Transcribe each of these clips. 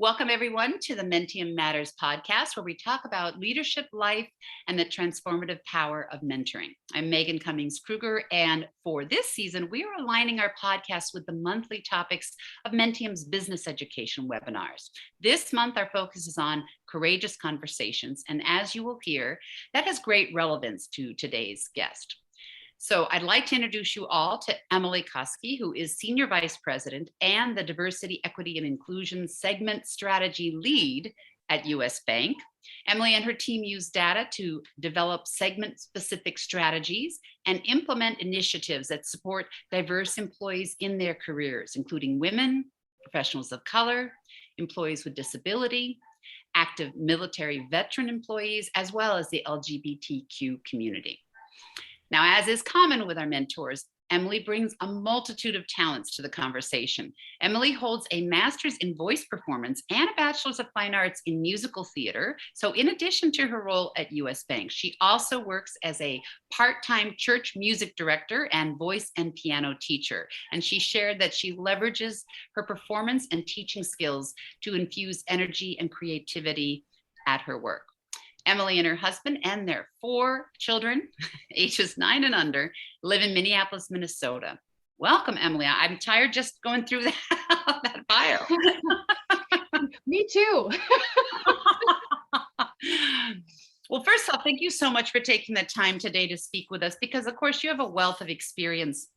Welcome, everyone, to the Mentium Matters podcast, where we talk about leadership, life, and the transformative power of mentoring. I'm Megan Cummings Kruger, and for this season, we are aligning our podcast with the monthly topics of Mentium's business education webinars. This month, our focus is on courageous conversations, and as you will hear, that has great relevance to today's guest. So I'd like to introduce you all to Emily Koski, who is Senior Vice President and the Diversity, Equity, and Inclusion Segment Strategy Lead at US Bank. Emily and her team use data to develop segment-specific strategies and implement initiatives that support diverse employees in their careers, including women, professionals of color, employees with disability, active military veteran employees, as well as the LGBTQ community. Now, as is common with our mentors, Emily brings a multitude of talents to the conversation. Emily holds a master's in voice performance and a bachelor's of fine arts in musical theater. So in addition to her role at US Bank, she also works as a part-time church music director and voice and piano teacher. And she shared that she leverages her performance and teaching skills to infuse energy and creativity at her work. Emily and her husband and their 4 children, ages 9 and under, live in Minneapolis, Minnesota. Welcome, Emily. I'm tired just going through that bio. Me too. Well, first off, thank you so much for taking the time today to speak with us, because of course you have a wealth of experience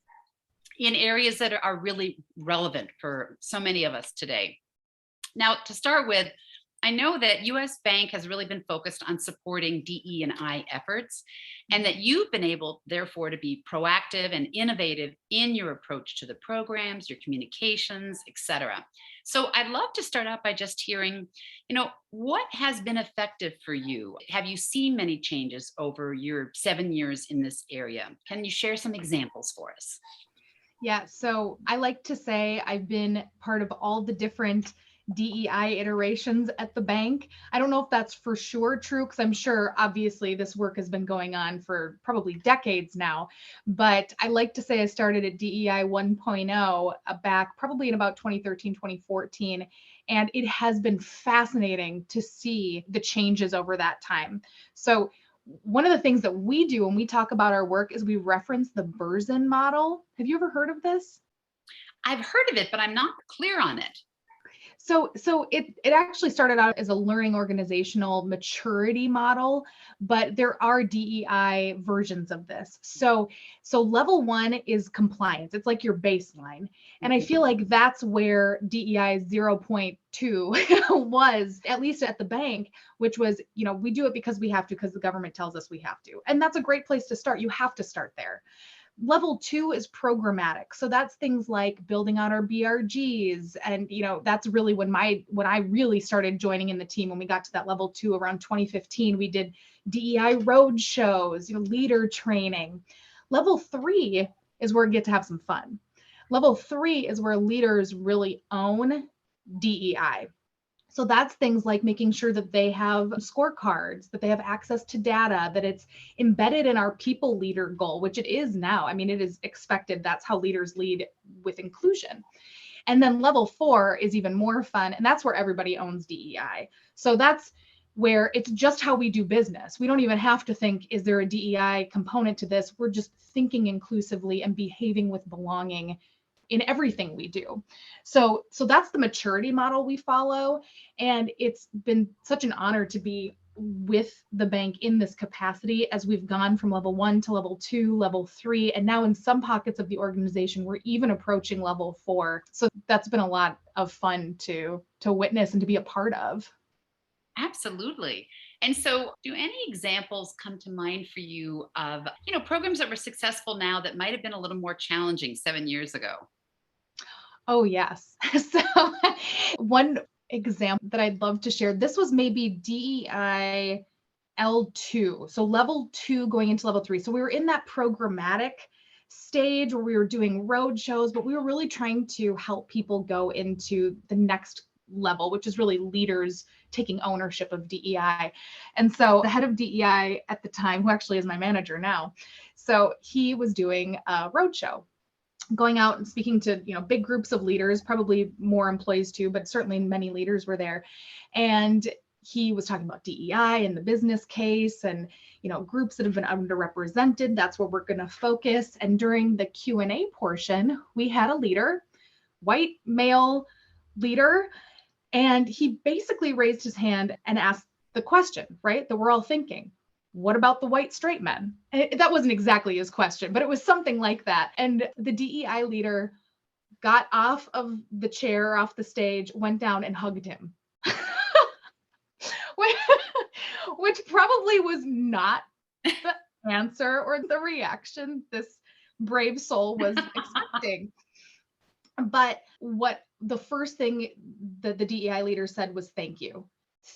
in areas that are really relevant for so many of us today. Now, to start with, I know that US Bank has really been focused on supporting DE&I efforts, and that you've been able, therefore, to be proactive and innovative in your approach to the programs, your communications, et cetera. So I'd love to start out by just hearing, what has been effective for you? Have you seen many changes over your 7 years in this area? Can you share some examples for us? Yeah, so I like to say I've been part of all the different DEI iterations at the bank. I don't know if that's for sure true, because I'm sure obviously this work has been going on for probably decades now. But I like to say I started at DEI 1.0 back probably in about 2013, 2014. And it has been fascinating to see the changes over that time. So one of the things that we do when we talk about our work is we reference the Berzin model. Have you ever heard of this? I've heard of it, but I'm not clear on it. So it actually started out as a learning organizational maturity model, but there are DEI versions of this. So level 1 is compliance. It's like your baseline. And I feel like that's where DEI 0.2 was, at least at the bank, which was, we do it because we have to, because the government tells us we have to. And that's a great place to start. You have to start there. Level 2 is programmatic. So that's things like building out our BRGs. And, that's really when I really started joining in the team. When we got to that level 2 around 2015, we did DEI road shows, leader training. Level 3 is where we get to have some fun. Level 3 is where leaders really own DEI. So that's things like making sure that they have scorecards, that they have access to data, that it's embedded in our people leader goal, which it is now. I mean, it is expected. That's how leaders lead with inclusion. And then level 4 is even more fun. And that's where everybody owns DEI. So that's where it's just how we do business. We don't even have to think, is there a DEI component to this? We're just thinking inclusively and behaving with belonging in everything we do. So that's the maturity model we follow. And it's been such an honor to be with the bank in this capacity as we've gone from level 1 to level 2, level 3, and now in some pockets of the organization, we're even approaching level 4. So that's been a lot of fun to witness and to be a part of. Absolutely. And so do any examples come to mind for you of, programs that were successful now that might have been a little more challenging 7 years ago? Oh, yes. So one example that I'd love to share, this was maybe DEI L2. So level 2 going into level 3. So we were in that programmatic stage where we were doing road shows, but we were really trying to help people go into the next level, which is really leaders taking ownership of DEI. And so the head of DEI at the time, who actually is my manager now, so he was doing a road show going out and speaking to, big groups of leaders, probably more employees too, but certainly many leaders were there. And he was talking about DEI and the business case and, groups that have been underrepresented. That's where we're going to focus. And during the Q&A portion, we had a leader, white male leader, and he basically raised his hand and asked the question, right, that we're all thinking. What about the white straight men? That wasn't exactly his question, but it was something like that. And the DEI leader got off of the chair, off the stage, went down and hugged him. Which probably was not the answer or the reaction this brave soul was expecting. But what the first thing that the DEI leader said was, thank you.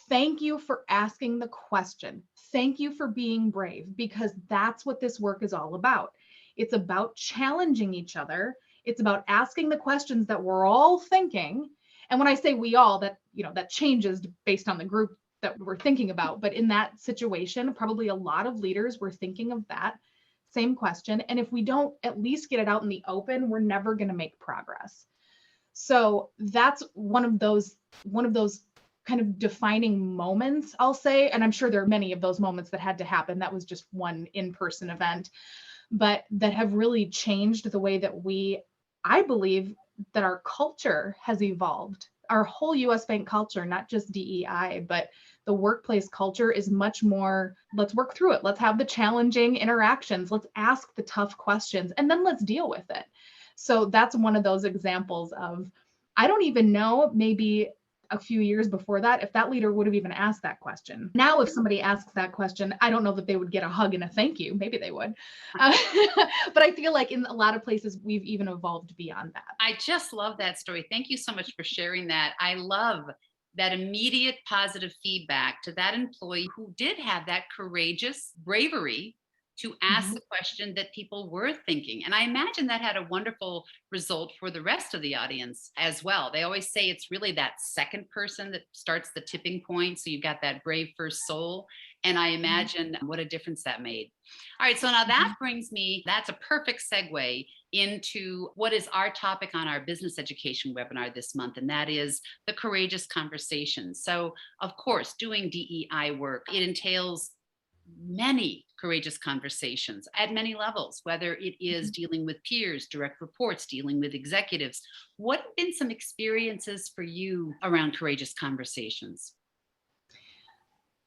Thank you for asking the question. Thank you for being brave, because that's what this work is all about. It's about challenging each other. It's about asking the questions that we're all thinking. And when I say we all, that, that changes based on the group that we're thinking about. But in that situation, probably a lot of leaders were thinking of that same question. And if we don't at least get it out in the open, we're never going to make progress. So that's one of those kind of defining moments, I'll say. And I'm sure there are many of those moments that had to happen. That was just one in-person event, but that have really changed the way that I believe that our culture has evolved. Our whole US Bank culture, not just DEI, but the workplace culture is much more, let's work through it. Let's have the challenging interactions. Let's ask the tough questions, and then let's deal with it. So that's one of those examples of, I don't even know, maybe a few years before that, if that leader would have even asked that question. Now, if somebody asks that question, I don't know that they would get a hug and a thank you. Maybe they would. But I feel like in a lot of places, we've even evolved beyond that. I just love that story. Thank you so much for sharing that. I love that immediate positive feedback to that employee who did have that courageous bravery to ask the question that people were thinking. And I imagine that had a wonderful result for the rest of the audience as well. They always say it's really that second person that starts the tipping point. So you've got that brave first soul. And I imagine what a difference that made. All right. So now that brings me, that's a perfect segue into what is our topic on our business education webinar this month. And that is the courageous conversation. So of course, doing DEI work, it entails many courageous conversations at many levels, whether it is dealing with peers, direct reports, dealing with executives. What have been some experiences for you around courageous conversations?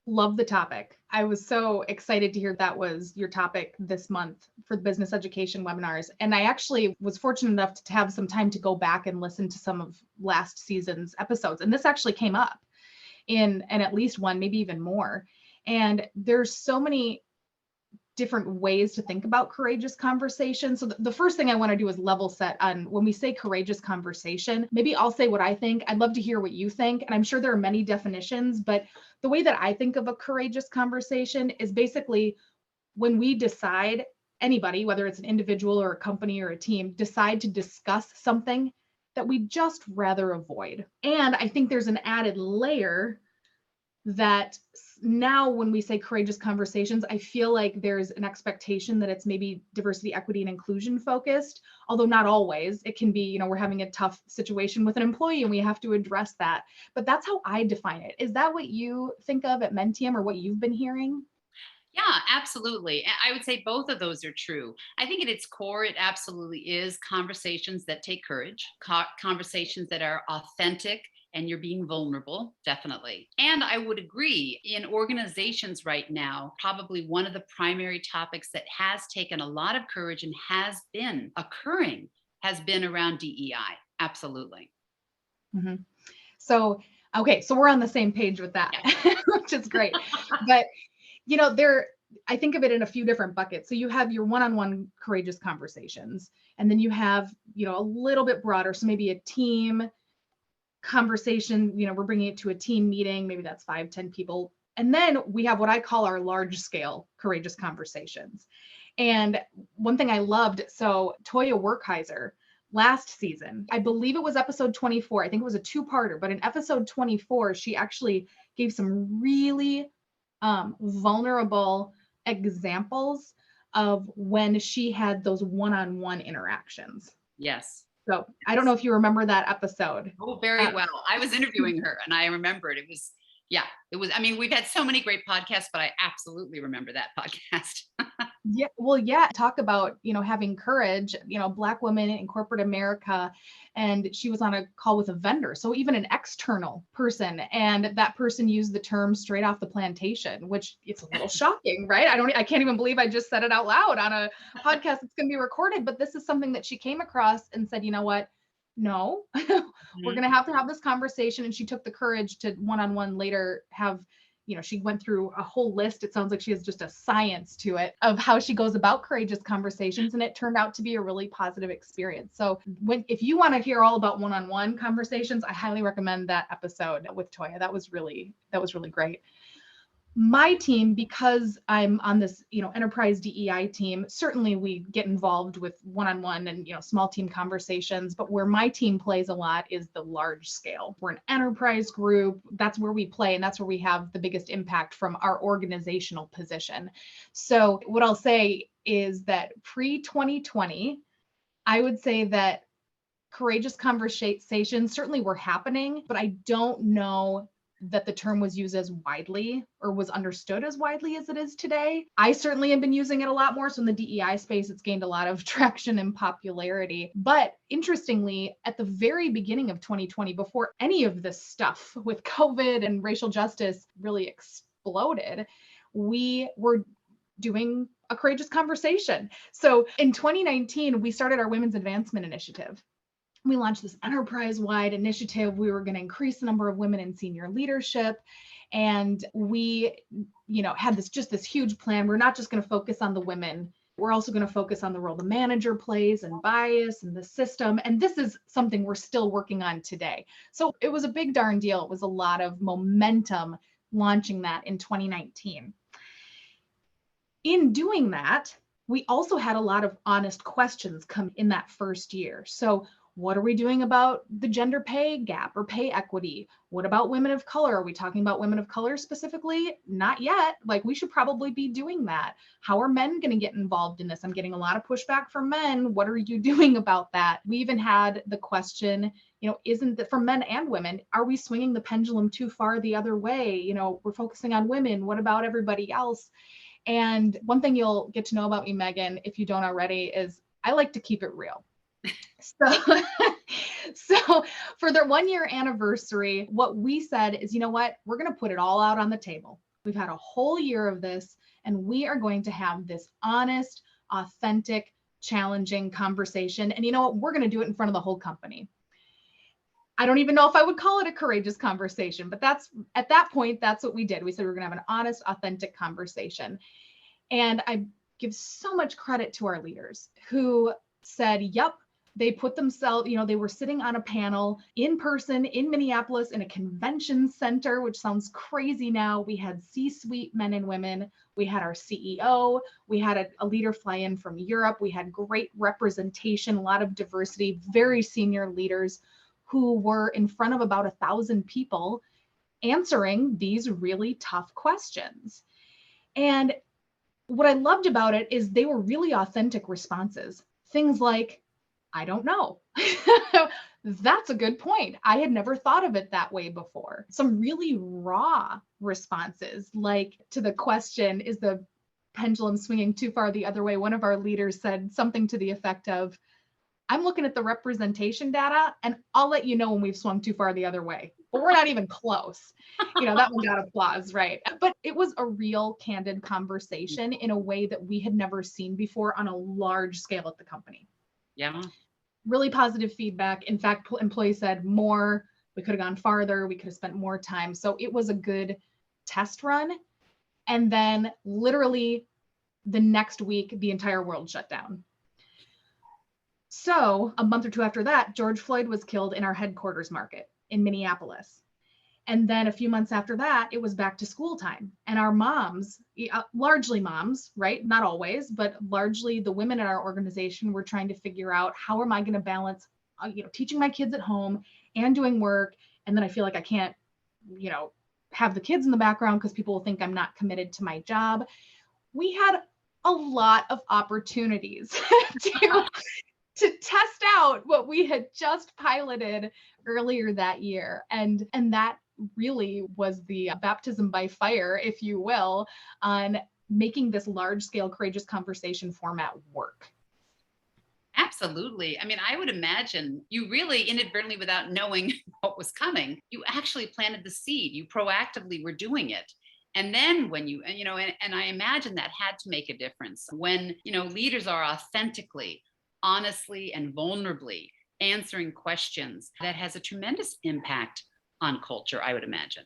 Love the topic. I was so excited to hear that was your topic this month for the business education webinars. And I actually was fortunate enough to have some time to go back and listen to some of last season's episodes. And this actually came up in at least one, maybe even more. And there's so many different ways to think about courageous conversation. So the first thing I want to do is level set on when we say courageous conversation. Maybe I'll say what I think. I'd love to hear what you think. And I'm sure there are many definitions, but the way that I think of a courageous conversation is basically when we decide, anybody, whether it's an individual or a company or a team, decide to discuss something that we just rather avoid. And I think there's an added layer that now when we say courageous conversations, I feel like there's an expectation that it's maybe diversity, equity, and inclusion focused, although not always. It can be, we're having a tough situation with an employee and we have to address that. But that's how I define it. Is that what you think of at Mentium or what you've been hearing? Yeah, absolutely. I would say both of those are true. I think at its core, it absolutely is conversations that take courage, conversations that are authentic, and you're being vulnerable, definitely. And I would agree, in organizations right now, probably one of the primary topics that has taken a lot of courage and has been occurring has been around DEI. Absolutely. Mm-hmm. So, okay, so we're on the same page with that, yeah. Which is great. But I think of it in a few different buckets. So you have your one-on-one courageous conversations, and then you have, a little bit broader. So maybe a team conversation, we're bringing it to a team meeting, maybe that's 5-10 people. And then we have what I call our large scale courageous conversations. And one thing I loved, so Toya Werkheiser, last season, I believe it was episode 24. I think it was a two-parter, but in episode 24, she actually gave some really vulnerable examples of when she had those one-on-one interactions. Yes. So I don't know if you remember that episode. Oh, very well. I was interviewing her and I remembered it was, yeah, it was, I mean, we've had so many great podcasts, but I absolutely remember that podcast. Yeah, well, yeah, talk about, having courage, Black women in corporate America. And she was on a call with a vendor. So even an external person, and that person used the term straight off the plantation, which it's a little shocking, right? I can't even believe I just said it out loud on a podcast that's going to be recorded, but this is something that she came across and said, you know what? No, we're going to have this conversation. And she took the courage to one-on-one later have, she went through a whole list. It sounds like she has just a science to it of how she goes about courageous conversations. And it turned out to be a really positive experience. So if you want to hear all about one-on-one conversations, I highly recommend that episode with Toya. That was really great. My team, because I'm on this, enterprise DEI team, certainly we get involved with one-on-one and, small team conversations, but where my team plays a lot is the large scale. We're an enterprise group. That's where we play, and that's where we have the biggest impact from our organizational position. So what I'll say is that pre-2020, I would say that courageous conversations certainly were happening, but I don't know that the term was used as widely or was understood as widely as it is today. I certainly have been using it a lot more. So in the DEI space, it's gained a lot of traction and popularity. But interestingly, at the very beginning of 2020, before any of this stuff with COVID and racial justice really exploded, we were doing a courageous conversation. So in 2019, we started our Women's Advancement Initiative. We launched this enterprise-wide initiative. We were going to increase the number of women in senior leadership. And we, had this huge plan. We're not just going to focus on the women. We're also going to focus on the role the manager plays and bias and the system. And this is something we're still working on today. So it was a big darn deal. It was a lot of momentum launching that in 2019. In doing that, we also had a lot of honest questions come in that first year. So what are we doing about the gender pay gap or pay equity? What about women of color? Are we talking about women of color specifically? Not yet. Like, we should probably be doing that. How are men going to get involved in this? I'm getting a lot of pushback from men. What are you doing about that? We even had the question, isn't that for men and women, are we swinging the pendulum too far the other way? We're focusing on women. What about everybody else? And one thing you'll get to know about me, Megan, if you don't already, is I like to keep it real. So for their 1-year anniversary, what we said is, you know what, we're going to put it all out on the table. We've had a whole year of this, and we are going to have this honest, authentic, challenging conversation. And you know what, we're going to do it in front of the whole company. I don't even know if I would call it a courageous conversation, but at that point, that's what we did. We said we're going to have an honest, authentic conversation. And I give so much credit to our leaders who said, yep, they put themselves, they were sitting on a panel in person in Minneapolis in a convention center, which sounds crazy now. We had C-suite men and women. We had our CEO. We had a leader fly in from Europe. We had great representation, a lot of diversity, very senior leaders who were in front of about 1,000 people answering these really tough questions. And what I loved about it is they were really authentic responses. Things like, I don't know. That's a good point. I had never thought of it that way before. Some really raw responses, like to the question, is the pendulum swinging too far the other way? One of our leaders said something to the effect of, I'm looking at the representation data and I'll let you know when we've swung too far the other way. But we're not even close. That one got applause, right? But it was a real candid conversation in a way that we had never seen before on a large scale at the company. Yeah. Really positive feedback. In fact, employees said more, we could have gone farther, we could have spent more time. So it was a good test run. And then literally the next week, the entire world shut down. So a month or two after that, George Floyd was killed in our headquarters market in Minneapolis. And then a few months after that, it was back to school time. And our moms, largely moms, right? Not always, but largely the women in our organization were trying to figure out, how am I going to balance, teaching my kids at home and doing work? And then I feel like I can't, have the kids in the background because people will think I'm not committed to my job. We had a lot of opportunities to test out what we had just piloted earlier that year. And that really was the baptism by fire, if you will, on making this large scale courageous conversation format work. Absolutely. I mean, I would imagine you really inadvertently, without knowing what was coming, you actually planted the seed. You proactively were doing it. And then when and I imagine that had to make a difference when, leaders are authentically, honestly, and vulnerably answering questions, that has a tremendous impact on culture, I would imagine.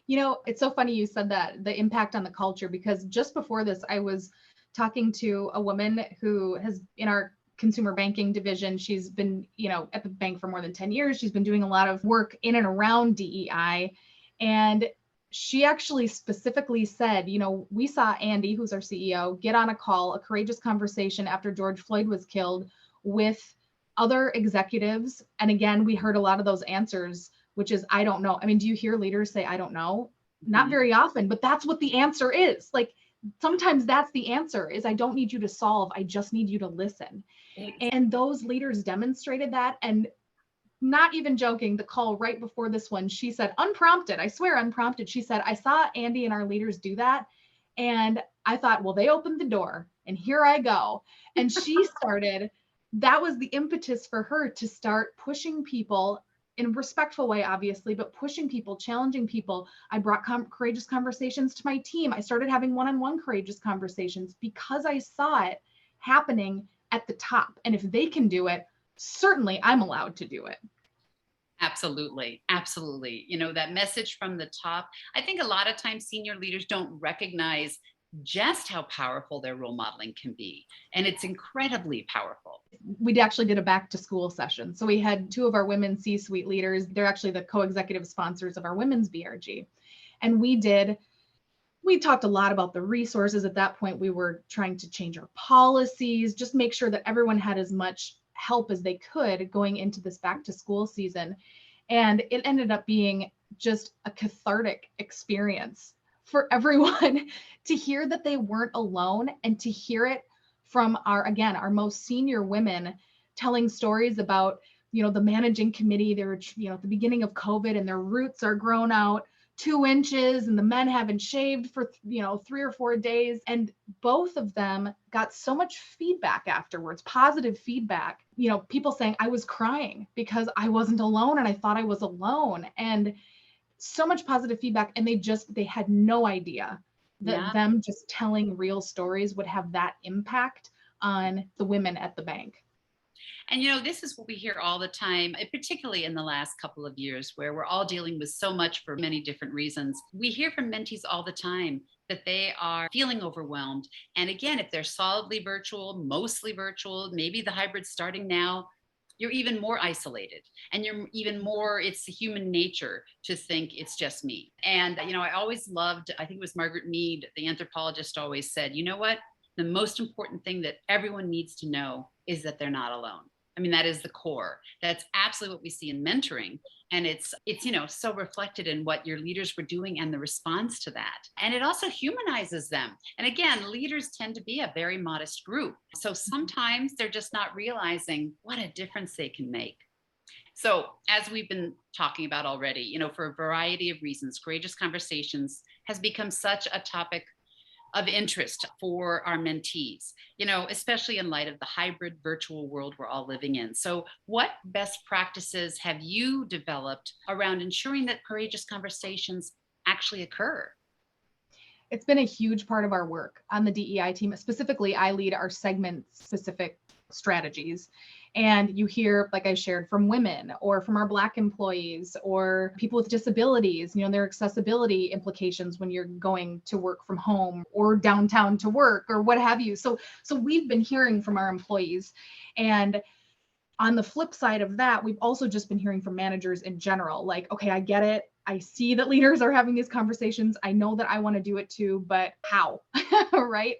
It's so funny you said that, the impact on the culture, because just before this, I was talking to a woman who has, in our consumer banking division, she's been, at the bank for more than 10 years. She's been doing a lot of work in and around DEI. And she actually specifically said, we saw Andy, who's our CEO, get on a call, a courageous conversation after George Floyd was killed with other executives. And again, we heard a lot of those answers, which is, I don't know. I mean, do you hear leaders say, I don't know? Not very often, but that's what the answer is. Like, sometimes that's the answer, is I don't need you to solve. I just need you to listen. And those leaders demonstrated that. And not even joking, the call right before this one, she said, unprompted, I swear unprompted, she said, I saw Andy and our leaders do that. And I thought, well, they opened the door and here I go. And she started, that was the impetus for her to start pushing people in a respectful way, obviously, but pushing people, challenging people. I brought courageous conversations to my team. I started having one-on-one courageous conversations because I saw it happening at the top. And if they can do it, certainly I'm allowed to do it. Absolutely. Absolutely. That message from the top, I think a lot of times senior leaders don't recognize just how powerful their role modeling can be. And it's incredibly powerful. We actually did a back to school session. So we had two of our women C-suite leaders. They're actually the co-executive sponsors of our women's BRG. And we talked a lot about the resources. At that point, we were trying to change our policies, just make sure that everyone had as much help as they could going into this back to school season. And it ended up being just a cathartic experience for everyone to hear that they weren't alone, and to hear it from our most senior women telling stories about, the managing committee. They were, at the beginning of COVID, and their roots are grown out 2 inches, and the men haven't shaved for 3 or 4 days. And both of them got so much feedback afterwards, positive feedback, people saying, I was crying because I wasn't alone and I thought I was alone. And so much positive feedback. And they had no idea that them just telling real stories would have that impact on the women at the bank. And this is what we hear all the time, particularly in the last couple of years, where we're all dealing with so much for many different reasons. We hear from mentees all the time that they are feeling overwhelmed. And again, if they're solidly virtual, mostly virtual, maybe the hybrid starting now, you're even more isolated, and you're even more, it's the human nature to think it's just me. And, I always loved, I think it was Margaret Mead, the anthropologist, always said, you know what? The most important thing that everyone needs to know is that they're not alone. I mean, that is the core. That's absolutely what we see in mentoring. And it's so reflected in what your leaders were doing and the response to that. And it also humanizes them. And again, leaders tend to be a very modest group. So sometimes they're just not realizing what a difference they can make. So as we've been talking about already, for a variety of reasons, courageous conversations has become such a topic of interest for our mentees, especially in light of the hybrid virtual world we're all living in. So what best practices have you developed around ensuring that courageous conversations actually occur? It's been a huge part of our work on the DEI team. Specifically, I lead our segment-specific strategies. And you hear, like I shared, from women or from our Black employees or people with disabilities, their accessibility implications when you're going to work from home or downtown to work or what have you. So we've been hearing from our employees. And on the flip side of that, we've also just been hearing from managers in general, like, okay, I get it. I see that leaders are having these conversations. I know that I want to do it too, but how? Right?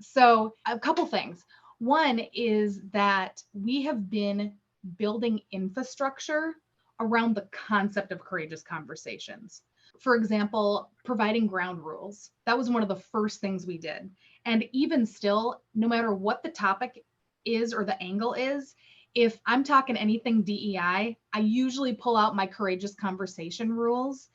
So a couple things. One is that we have been building infrastructure around the concept of courageous conversations. For example, providing ground rules. That was one of the first things we did. And even still, no matter what the topic is, or the angle is, if I'm talking anything DEI, I usually pull out my courageous conversation rules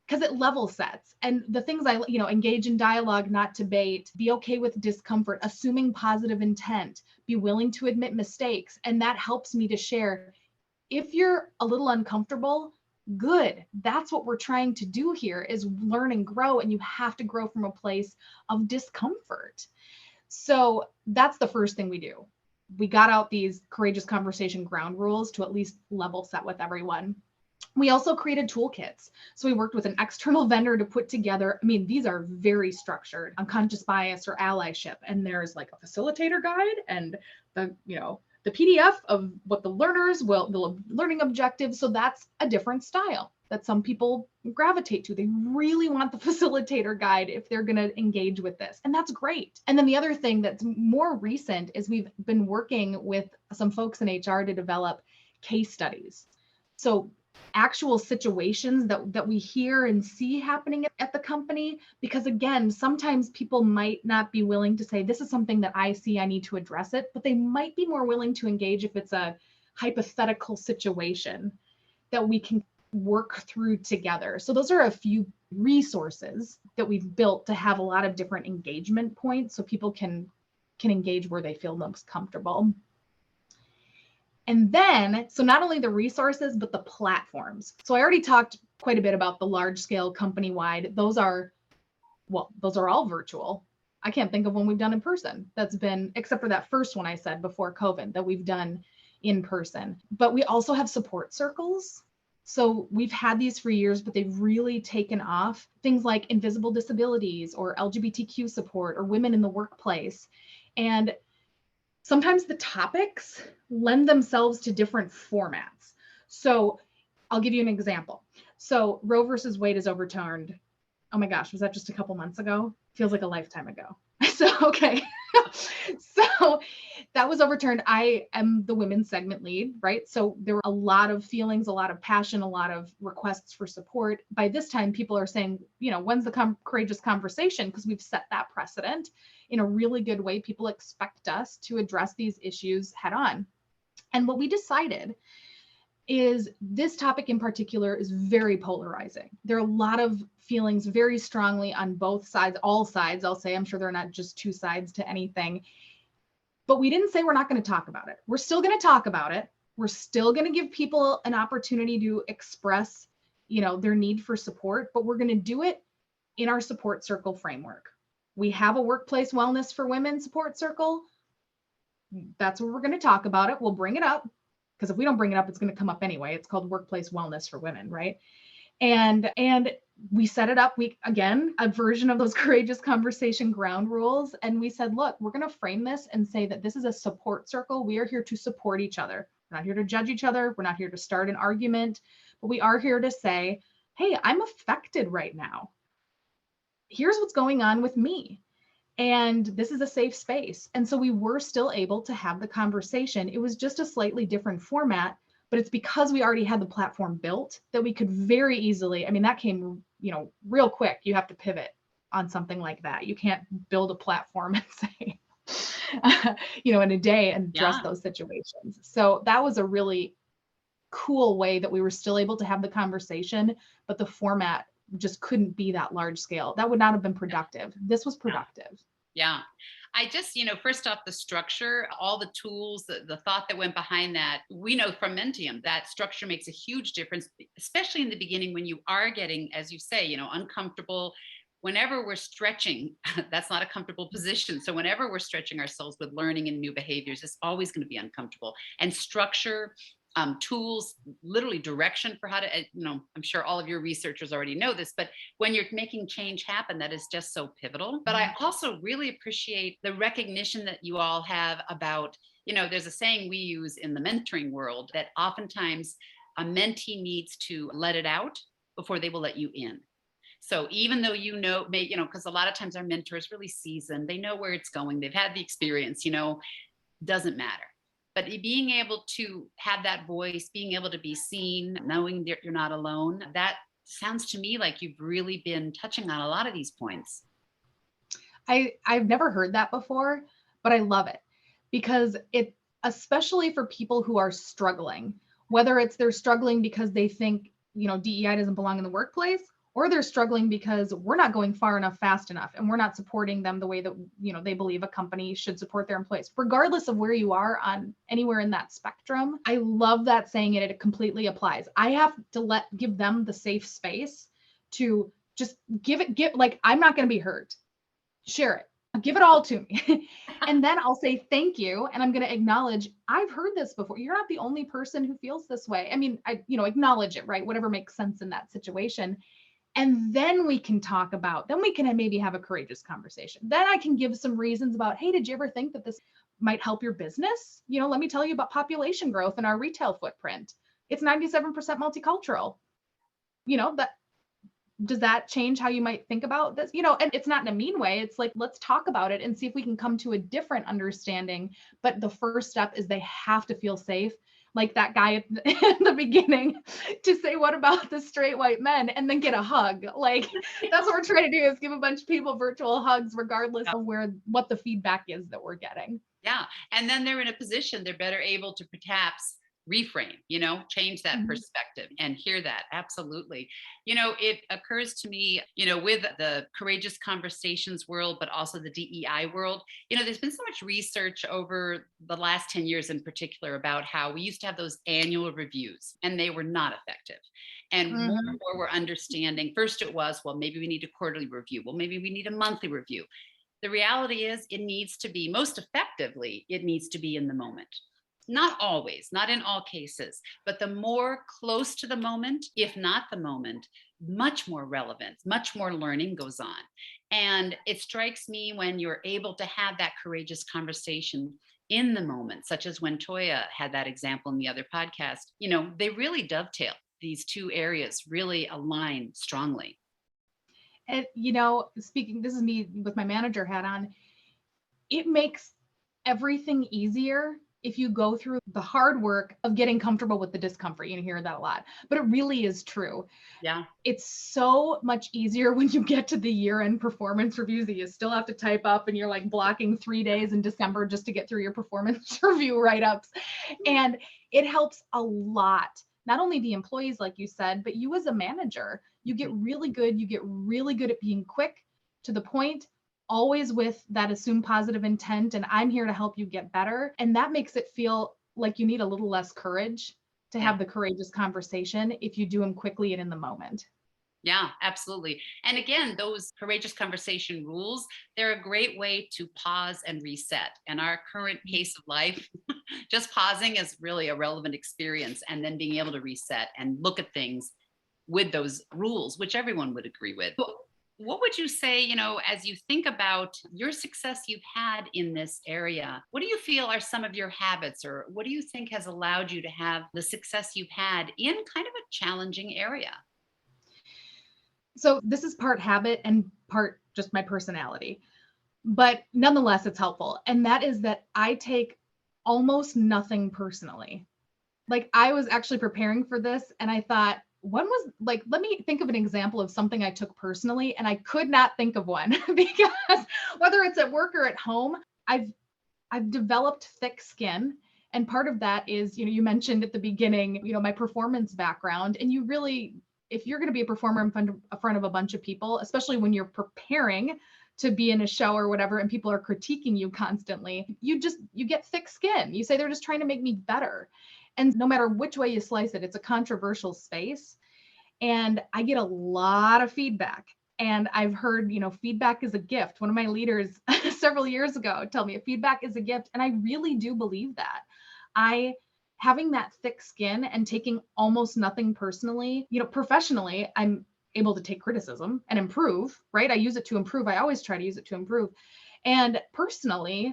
because it level sets. And the things engage in dialogue, not debate, be okay with discomfort, assuming positive intent, be willing to admit mistakes. And that helps me to share. If you're a little uncomfortable, good. That's what we're trying to do here, is learn and grow. And you have to grow from a place of discomfort. So that's the first thing we do. We got out these courageous conversation ground rules to at least level set with everyone. We also created toolkits. So we worked with an external vendor to put together, these are very structured, unconscious bias or allyship. And there's like a facilitator guide and the PDF of what the the learning objectives. So that's a different style that some people gravitate to. They really want the facilitator guide if they're going to engage with this. And that's great. And then the other thing that's more recent is we've been working with some folks in HR to develop case studies. So actual situations that we hear and see happening at the company, because again, sometimes people might not be willing to say, this is something that I see, I need to address it, but they might be more willing to engage if it's a hypothetical situation that we can work through together. So those are a few resources that we've built to have a lot of different engagement points so people can engage where they feel most comfortable. And then, so not only the resources, but the platforms. So I already talked quite a bit about the large scale company-wide. Those are all virtual. I can't think of one we've done in person that's been, except for that first one I said before COVID, that we've done in person. But we also have support circles. So we've had these for years, but they've really taken off. Things like invisible disabilities or LGBTQ support or women in the workplace. And sometimes the topics lend themselves to different formats. So I'll give you an example. So Roe versus Wade is overturned. Oh my gosh, was that just a couple months ago? Feels like a lifetime ago. Okay. So that was overturned. I am the women's segment lead, right? So there were a lot of feelings, a lot of passion, a lot of requests for support. By this time, people are saying, when's the courageous conversation? Because we've set that precedent in a really good way. People expect us to address these issues head on. And what we decided is this topic in particular is very polarizing. There are a lot of feelings very strongly on both sides, all sides, I'll say. I'm sure there are not just two sides to anything. But we didn't say we're not going to talk about it. We're still going to talk about it. We're still going to give people an opportunity to express, their need for support, but we're going to do it in our support circle framework. We have a workplace wellness for women support circle. That's where we're going to talk about it. We'll bring it up, because if we don't bring it up, it's going to come up anyway. It's called Workplace Wellness for Women, right? And we set it up, again, a version of those courageous conversation ground rules. And we said, look, we're going to frame this and say that this is a support circle. We are here to support each other. We're not here to judge each other. We're not here to start an argument, but we are here to say, hey, I'm affected right now. Here's what's going on with me. And this is a safe space. And so we were still able to have the conversation. It was just a slightly different format, but it's because we already had the platform built that we could very easily, that came, real quick. You have to pivot on something like that. You can't build a platform and say, in a day and address those situations. So that was a really cool way that we were still able to have the conversation, but the format just couldn't be that large scale. That would not have been productive. This was productive. Yeah. I just, first off, the structure, all the tools, the thought that went behind that, we know from Mentium that structure makes a huge difference, especially in the beginning when you are getting, as you say, uncomfortable. Whenever we're stretching, that's not a comfortable position. So whenever we're stretching ourselves with learning and new behaviors, it's always going to be uncomfortable. And structure, tools, literally direction for how to, I'm sure all of your researchers already know this, but when you're making change happen, that is just so pivotal. But I also really appreciate the recognition that you all have about, there's a saying we use in the mentoring world that oftentimes a mentee needs to let it out before they will let you in. So even though because a lot of times our mentor is really seasoned, they know where it's going, they've had the experience, doesn't matter. But being able to have that voice, being able to be seen, knowing that you're not alone, that sounds to me like you've really been touching on a lot of these points. I've never heard that before, but I love it, because especially for people who are struggling, whether it's they're struggling because they think, DEI doesn't belong in the workplace, or they're struggling because we're not going far enough, fast enough, and we're not supporting them the way that, they believe a company should support their employees. Regardless of where you are on anywhere in that spectrum, I love that saying, and it completely applies. I have to give them the safe space to just like, I'm not going to be hurt. Share it. Give it all to me. And then I'll say thank you. And I'm going to acknowledge, I've heard this before. You're not the only person who feels this way. I mean, acknowledge it, right? Whatever makes sense in that situation. And then we can then we can maybe have a courageous conversation. Then I can give some reasons about, hey, did you ever think that this might help your business? Let me tell you about population growth and our retail footprint. It's 97% multicultural. Does that change how you might think about this? And it's not in a mean way. It's like, let's talk about it and see if we can come to a different understanding. But the first step is they have to feel safe. Like that guy at the beginning to say, what about the straight white men? And then get a hug. Like, that's what we're trying to do, is give a bunch of people virtual hugs, regardless of what the feedback is that we're getting. Yeah. And then they're in a position, they're better able to perhaps reframe, change that perspective and hear that. Absolutely. It occurs to me, with the courageous conversations world, but also the DEI world, there's been so much research over the last 10 years in particular about how we used to have those annual reviews and they were not effective. And more and more we're understanding, first it was, well, maybe we need a quarterly review. Well, maybe we need a monthly review. The reality is it needs to be most effectively, it needs to be in the moment. Not always, not in all cases, but the more close to the moment, if not the moment, much more relevance, much more learning goes on. And it strikes me when you're able to have that courageous conversation in the moment, such as when Toya had that example in the other podcast, they really dovetail. These two areas really align strongly. And, speaking, this is me with my manager hat on, it makes everything easier if you go through the hard work of getting comfortable with the discomfort. You hear that a lot, but it really is true. Yeah. It's so much easier when you get to the year-end performance reviews that you still have to type up and you're like blocking 3 days in December just to get through your performance review write-ups. And it helps a lot. Not only the employees, like you said, but you as a manager, you get really good. You get really good at being quick, to the point, always with that assumed positive intent, and I'm here to help you get better. And that makes it feel like you need a little less courage to have the courageous conversation if you do them quickly and in the moment. Yeah, absolutely. And again, those courageous conversation rules, they're a great way to pause and reset. And our current pace of life, just pausing is really a relevant experience, and then being able to reset and look at things with those rules, which everyone would agree with. What would you say, as you think about your success you've had in this area, what do you feel are some of your habits, or what do you think has allowed you to have the success you've had in kind of a challenging area? So this is part habit and part just my personality, but nonetheless, it's helpful. And that is that I take almost nothing personally. Like, I was actually preparing for this and I thought, let me think of an example of something I took personally, and I could not think of one because whether it's at work or at home, I've developed thick skin. And part of that is, you mentioned at the beginning, my performance background, and you really, if you're going to be a performer in front of a bunch of people, especially when you're preparing to be in a show or whatever, and people are critiquing you constantly, you get thick skin. You say, they're just trying to make me better. And no matter which way you slice it, it's a controversial space. And I get a lot of feedback. And I've heard, feedback is a gift. One of my leaders several years ago told me feedback is a gift. And I really do believe that. Having that thick skin and taking almost nothing personally, professionally, I'm able to take criticism and improve, right? I use it to improve. I always try to use it to improve. And personally,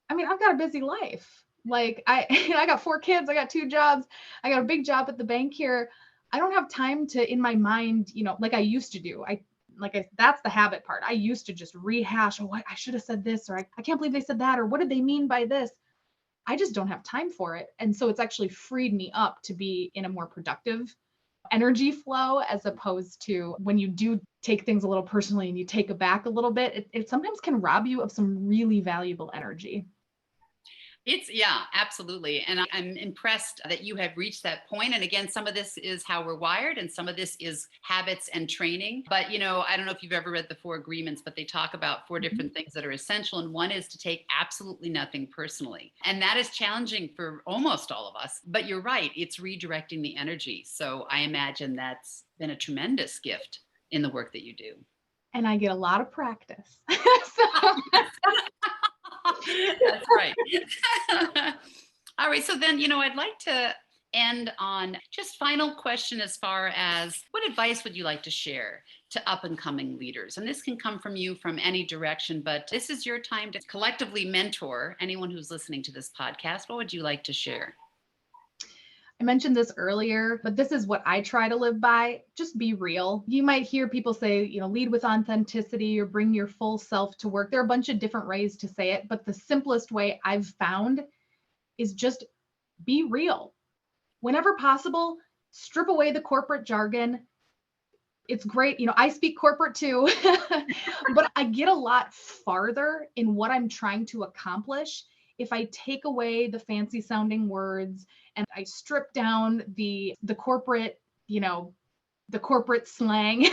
I mean, I've got a busy life. Like I got 4 kids, I got 2 jobs, I got a big job at the bank here. I don't have time to, in my mind, like I used to do. That's the habit part. I used to just rehash, I should have said this, or I can't believe they said that, or what did they mean by this? I just don't have time for it. And so it's actually freed me up to be in a more productive energy flow, as opposed to when you do take things a little personally and you take it back a little bit, it sometimes can rob you of some really valuable energy. Yeah, absolutely. And I'm impressed that you have reached that point. And again, some of this is how we're wired, and some of this is habits and training. But, I don't know if you've ever read the Four Agreements, but they talk about four Mhm. different things that are essential. And one is to take absolutely nothing personally. And that is challenging for almost all of us. But you're right, it's redirecting the energy. So I imagine that's been a tremendous gift in the work that you do. And I get a lot of practice. So That's right. All right. So then, I'd like to end on just final question as far as what advice would you like to share to up and coming leaders? And this can come from you from any direction, but this is your time to collectively mentor anyone who's listening to this podcast. What would you like to share? I mentioned this earlier, but this is what I try to live by. Just be real. You might hear people say, lead with authenticity or bring your full self to work. There are a bunch of different ways to say it, but the simplest way I've found is just be real. Whenever possible, strip away the corporate jargon. It's great. I speak corporate too, but I get a lot farther in what I'm trying to accomplish if I take away the fancy sounding words and I strip down the corporate, the corporate slang.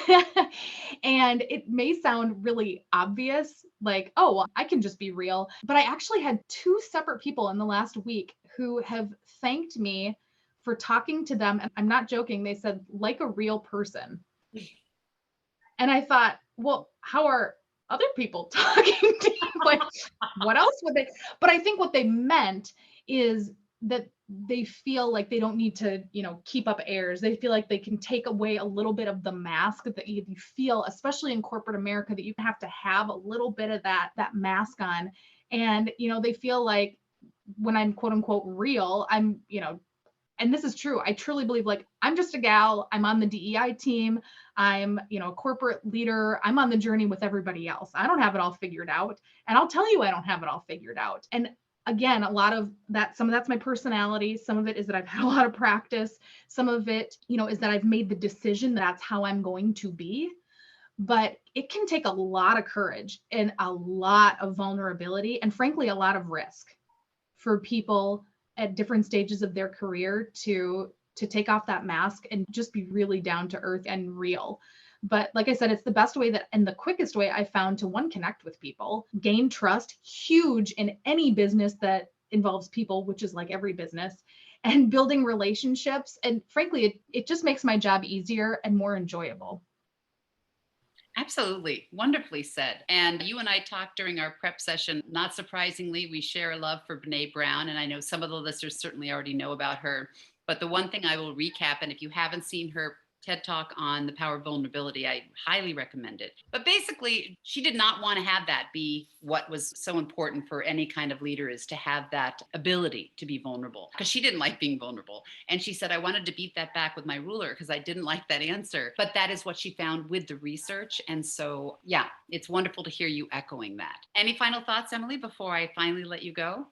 And it may sound really obvious, like, oh, well, I can just be real. But I actually had two separate people in the last week who have thanked me for talking to them. And I'm not joking. They said, like a real person. And I thought, well, how are other people talking to you? Like, what else would they? But I think what they meant is that they feel like they don't need to, keep up airs. They feel like they can take away a little bit of the mask that you feel, especially in corporate America, that you have to have a little bit of that mask on. And, they feel like when I'm quote unquote real, I'm, and this is true. I truly believe, like, I'm just a gal. I'm on the DEI team. I'm, a corporate leader. I'm on the journey with everybody else. I don't have it all figured out. And I'll tell you, I don't have it all figured out. And again, a lot of that, some of that's my personality. Some of it is that I've had a lot of practice. Some of it, is that I've made the decision that's how I'm going to be. But it can take a lot of courage and a lot of vulnerability and frankly, a lot of risk for people at different stages of their career to take off that mask and just be really down to earth and real. But like I said, it's the best way that and the quickest way I found to connect with people, gain trust, huge in any business that involves people, which is like every business, and building relationships. And frankly, it just makes my job easier and more enjoyable. Absolutely. Wonderfully said. And you and I talked during our prep session. Not surprisingly, we share a love for Brene Brown. And I know some of the listeners certainly already know about her. But the one thing I will recap, and if you haven't seen her TED Talk on the power of vulnerability, I highly recommend it. But basically, she did not want to have that be what was so important for any kind of leader, is to have that ability to be vulnerable, because she didn't like being vulnerable. And she said, I wanted to beat that back with my ruler because I didn't like that answer. But that is what she found with the research. And so, yeah, it's wonderful to hear you echoing that. Any final thoughts, Emily, before I finally let you go?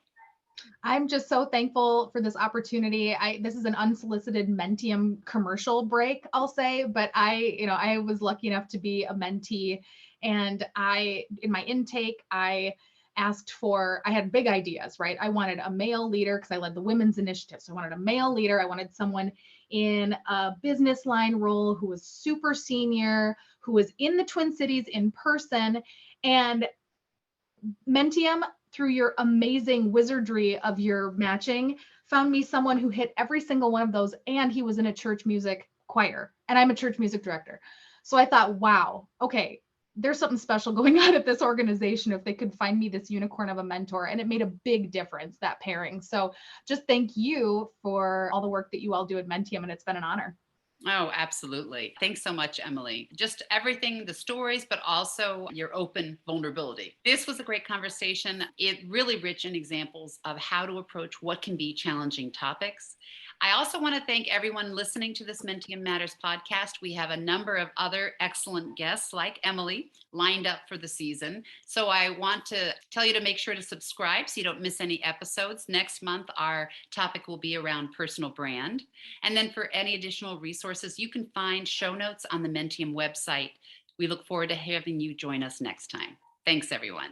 I'm just so thankful for this opportunity. This is an unsolicited Mentium commercial break, I'll say, but I was lucky enough to be a mentee, and in my intake, I had big ideas, right? I wanted a male leader because I led the women's initiative. So I wanted a male leader. I wanted someone in a business line role who was super senior, who was in the Twin Cities in person. And Mentium, through your amazing wizardry of your matching, found me someone who hit every single one of those. And he was in a church music choir. And I'm a church music director. So I thought, wow, okay, there's something special going on at this organization if they could find me this unicorn of a mentor. And it made a big difference, that pairing. So just thank you for all the work that you all do at Mentium. And it's been an honor. Oh, absolutely. Thanks so much, Emily. Just everything, the stories, but also your open vulnerability. This was a great conversation. It really rich in examples of how to approach what can be challenging topics. I also want to thank everyone listening to this Mentium Matters podcast. We have a number of other excellent guests like Emily lined up for the season. So I want to tell you to make sure to subscribe so you don't miss any episodes. Next month, our topic will be around personal brand. And then for any additional resources, you can find show notes on the Mentium website. We look forward to having you join us next time. Thanks, everyone.